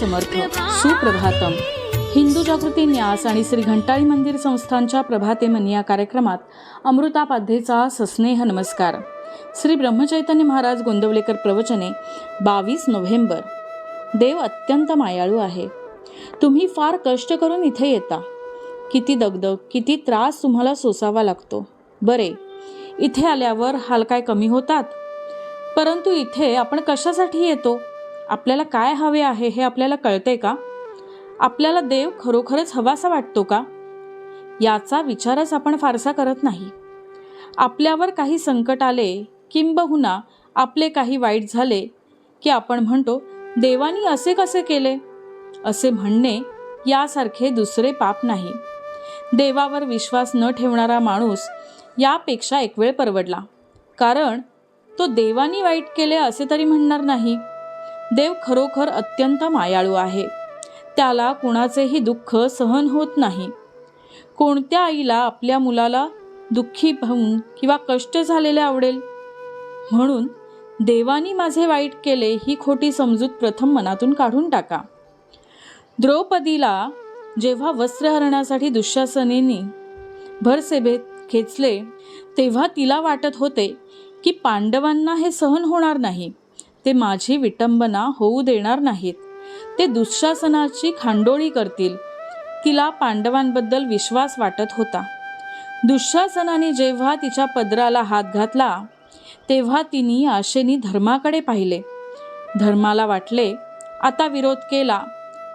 समर्थ. सुप्रभातम. हिंदू जागृती न्यास आणि श्री घंटाळी मंदिर संस्थांच्या प्रभाते मन या कार्यक्रमात अमृतापाध्येचा सस्नेह नमस्कार. श्री ब्रह्मचैतन्य महाराज गोंदवलेकर प्रवचने 22 नोव्हेंबर. देव अत्यंत मायाळू आहे. तुम्ही फार कष्ट करून इथे येता. किती दगदग, किती त्रास तुम्हाला सोसावा लागतो. बरे, इथे आल्यावर हाल काय कमी होतात? परंतु इथे आपण कशासाठी येतो? आपल्याला काय हवे आहे हे आपल्याला कळते का? आपल्याला देव खरोखरच हवासा वाटतो का? याचा विचारच आपण फारसा करत नाही. आपल्यावर काही संकट आले, किंबहुना आपले काही वाईट झाले की आपण म्हणतो, देवानी असे कसे केले? असे म्हणणे यासारखे दुसरे पाप नाही. देवावर विश्वास न ठेवणारा माणूस यापेक्षा एक वेळ परवडला. कारण तो देवानी वाईट केले असे तरी म्हणणार नाही. देव खरोखर अत्यंत मायाळू आहे. त्याला कुणाचेही दुःख सहन होत नाही. कोणत्या आईला आपल्या मुलाला दुःखी पाहून किंवा कष्ट झालेले आवडेल? म्हणून देवानी माझे वाईट केले ही खोटी समजूत प्रथम मनातून काढून टाका. द्रौपदीला जेव्हा वस्त्रहरणासाठी दुःशासनेने भरसभेत खेचले तेव्हा तिला वाटत होते की पांडवांना हे सहन होणार नाही. ते माझी विटंबना होऊ देणार नाहीत. ते दुःशासनाची खांडोळी करतील. तिला पांडवांबद्दल विश्वास वाटत होता. दुःशासनाने जेव्हा तिच्या पदराला हात घातला तेव्हा तिने आशेने धर्माकडे पाहिले. धर्माला वाटले, आता विरोध केला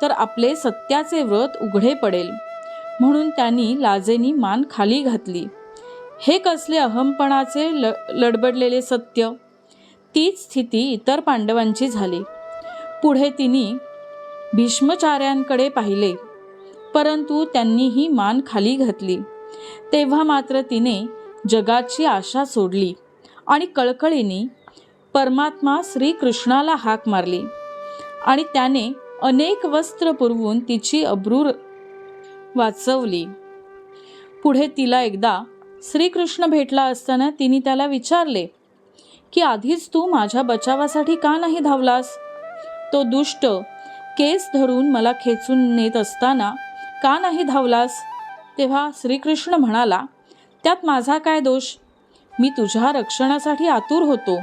तर आपले सत्याचे व्रत उघडे पडेल. म्हणून त्यांनी लाजेनी मान खाली घातली. हे कसले अहमपणाचे लडबडलेले सत्य! तीच स्थिती इतर पांडवांची झाली. पुढे तिने भीष्माचार्यांकडे पाहिले, परंतु त्यांनीही मान खाली घातली. तेव्हा मात्र तिने जगाची आशा सोडली आणि कळकळीने परमात्मा श्रीकृष्णाला हाक मारली आणि त्याने अनेक वस्त्र पुरवून तिची अब्रू वाचवली. पुढे तिला एकदा श्रीकृष्ण भेटला असताना तिने त्याला विचारले की आधीच तू माझ्या बचावासाठी का नाही धावलास? तो दुष्ट केस धरून मला खेचून नेत असताना का नाही धावलास? तेव्हा श्रीकृष्ण म्हणाला, त्यात माझा काय दोष? मी तुझ्या रक्षणासाठी आतुर होतो.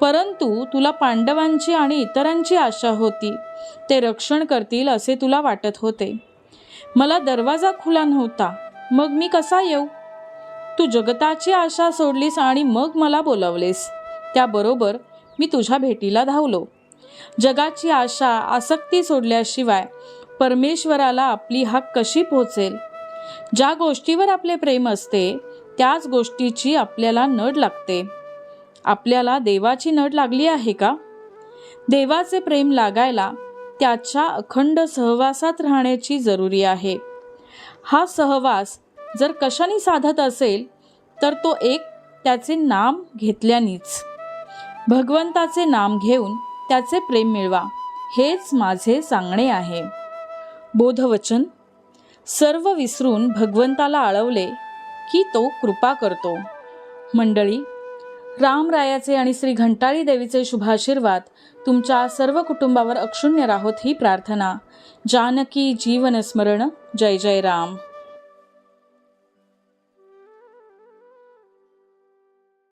परंतु तुला पांडवांची आणि इतरांची आशा होती. ते रक्षण करतील असे तुला वाटत होते. मला दरवाजा खुला नव्हता, मग मी कसा येऊ? तू जगताची आशा सोडलीस आणि मग मला बोलावलेस. त्याबरोबर मी तुझ्या भेटीला धावलो. जगाची आशा, आसक्ती सोडल्याशिवाय परमेश्वराला आपली हाक कशी पोहोचेल? ज्या गोष्टीवर आपले प्रेम असते त्याच गोष्टीची आपल्याला नड लागते. आपल्याला देवाची नड लागली आहे का? देवाचे प्रेम लागायला त्याच्या अखंड सहवासात राहण्याची जरुरी आहे. हा सहवास जर कशाने साधत असेल तर तो एक त्याचे नाम घेतल्यानेच. भगवंताचे नाम घेऊन त्याचे प्रेम मिळवा, हेच माझे सांगणे आहे. बोधवचन. सर्व विसरून भगवंताला आळवले की तो कृपा करतो. मंडळी, रामरायाचे आणि श्री घंटाळी देवीचे शुभाशीर्वाद तुमच्या सर्व कुटुंबावर अक्षुण्य राहोत ही प्रार्थना. जानकी जीवन स्मरण. जय जय राम.